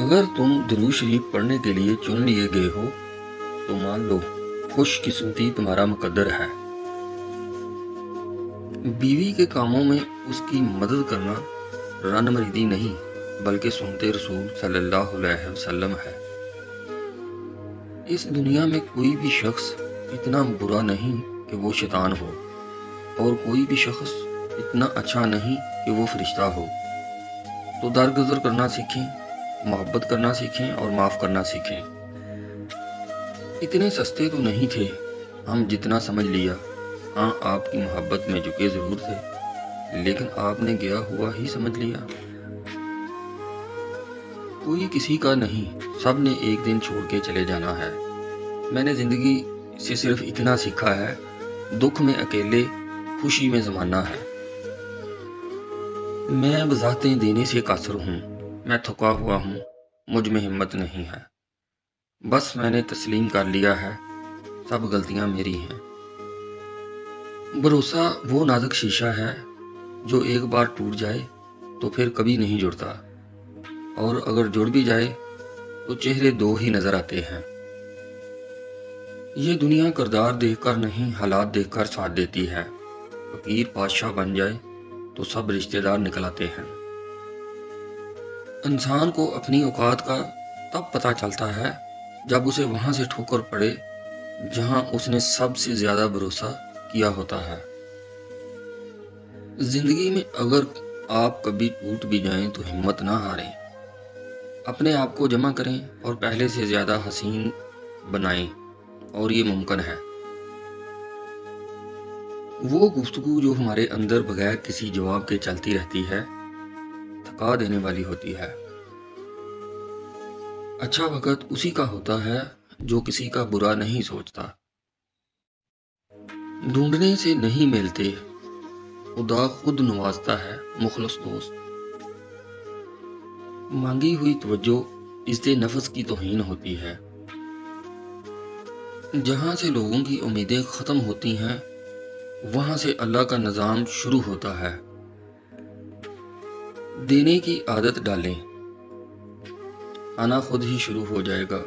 अगर तुम दुरूद शरीफ पढ़ने के लिए चुन लिए गए हो तो मान लो खुश किस्मती तुम्हारा मुकद्दर है। बीवी के कामों में उसकी मदद करना रनमरीदी नहीं बल्कि सुन्नते रसूल सल्लल्लाहु अलैहि वसल्लम है। इस दुनिया में कोई भी शख्स इतना बुरा नहीं कि वो शैतान हो और कोई भी शख्स इतना अच्छा नहीं कि वो फरिश्ता हो। तो दरगुजर करना सीखें, मोहब्बत करना सीखें और माफ़ करना सीखें। इतने सस्ते तो नहीं थे हम जितना समझ लिया। हाँ, आपकी मोहब्बत में झुके ज़रूर थे लेकिन आपने गया हुआ ही समझ लिया। कोई किसी का नहीं, सब ने एक दिन छोड़ के चले जाना है। मैंने ज़िंदगी से सिर्फ इतना सीखा है, दुख में अकेले, खुशी में ज़माना है। मैं वजाहतें देने से कासर हूँ, मैं थका हुआ हूँ, मुझ में हिम्मत नहीं है। बस मैंने तस्लीम कर लिया है, सब गलतियाँ मेरी हैं। भरोसा वो नाजुक शीशा है जो एक बार टूट जाए तो फिर कभी नहीं जुड़ता, और अगर जुड़ भी जाए तो चेहरे दो ही नज़र आते हैं। ये दुनिया किरदार देखकर नहीं हालात देखकर साथ देती है। फकीर बादशाह बन जाए तो सब रिश्तेदार निकल आते हैं। इंसान को अपनी औकात का तब पता चलता है जब उसे वहां से ठोकर पड़े जहां उसने सबसे ज्यादा भरोसा किया होता है। जिंदगी में अगर आप कभी टूट भी जाएं तो हिम्मत ना हारें, अपने आप को जमा करें और पहले से ज्यादा हसीन बनाएं, और ये मुमकिन है। वो गुफ्तगू जो हमारे अंदर बगैर किसी जवाब के चलती रहती है, थका देने वाली होती है। अच्छा वक्त उसी का होता है जो किसी का बुरा नहीं सोचता। ढूंढने से नहीं मिलते, खुदा खुद नवाजता है मुखलस दोस्त। मांगी हुई तवज्जो इज्जत नफ्स की तौहीन होती है। जहां से लोगों की उम्मीदें खत्म होती हैं वहां से अल्लाह का निज़ाम शुरू होता है। देने की आदत डालें, आना खुद ही शुरू हो जाएगा,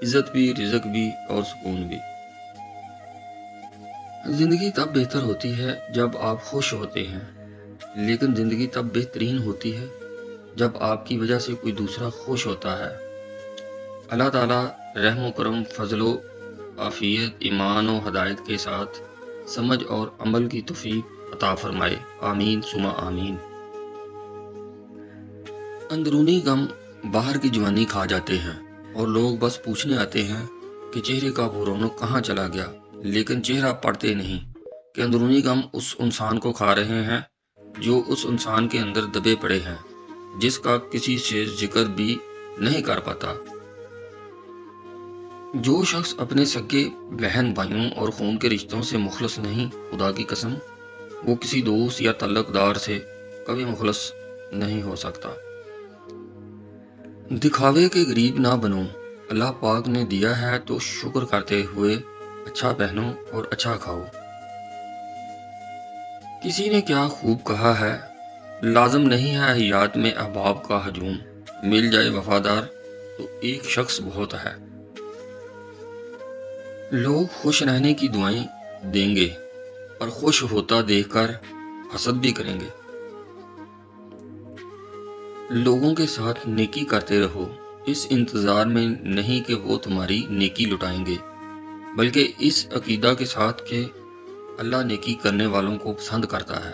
इज्जत भी, रिज़्क भी और सुकून भी। जिंदगी तब बेहतर होती है जब आप खुश होते हैं, लेकिन जिंदगी तब बेहतरीन होती है जब आपकी वजह से कोई दूसरा खुश होता है। अल्लाह ताला रहम करम, फजलो आफियत, ईमान और हदायत के साथ समझ और अमल की तौफीक अता फरमाए। आमीन सुमा आमीन। अंदरूनी गम बाहर की जवानी खा जाते हैं और लोग बस पूछने आते हैं कि चेहरे का वो रौनक कहाँ चला गया, लेकिन चेहरा पढ़ते नहीं कि अंदरूनी गम उस इंसान को खा रहे हैं जो उस इंसान के अंदर दबे पड़े हैं, जिसका किसी से जिक्र भी नहीं कर पाता। जो शख्स अपने सगे बहन भाइयों और खून के रिश्तों से मुखलस नहीं, खुदा की कसम, वो किसी दोस्त या तल्लकदार से कभी मुखलस नहीं हो सकता। दिखावे के गरीब ना बनो, अल्लाह पाक ने दिया है तो शुक्र करते हुए अच्छा पहनो और अच्छा खाओ। किसी ने क्या खूब कहा है, लाजम नहीं है हयात में अहबाब का हजूम, मिल जाए वफादार तो एक शख्स बहुत है। लोग खुश रहने की दुआएं देंगे और खुश होता देखकर हसद भी करेंगे। लोगों के साथ नेकी करते रहो, इस इंतज़ार में नहीं कि वो तुम्हारी नेकी लुटाएंगे, बल्कि इस अकीदा के साथ कि अल्लाह नेकी करने वालों को पसंद करता है।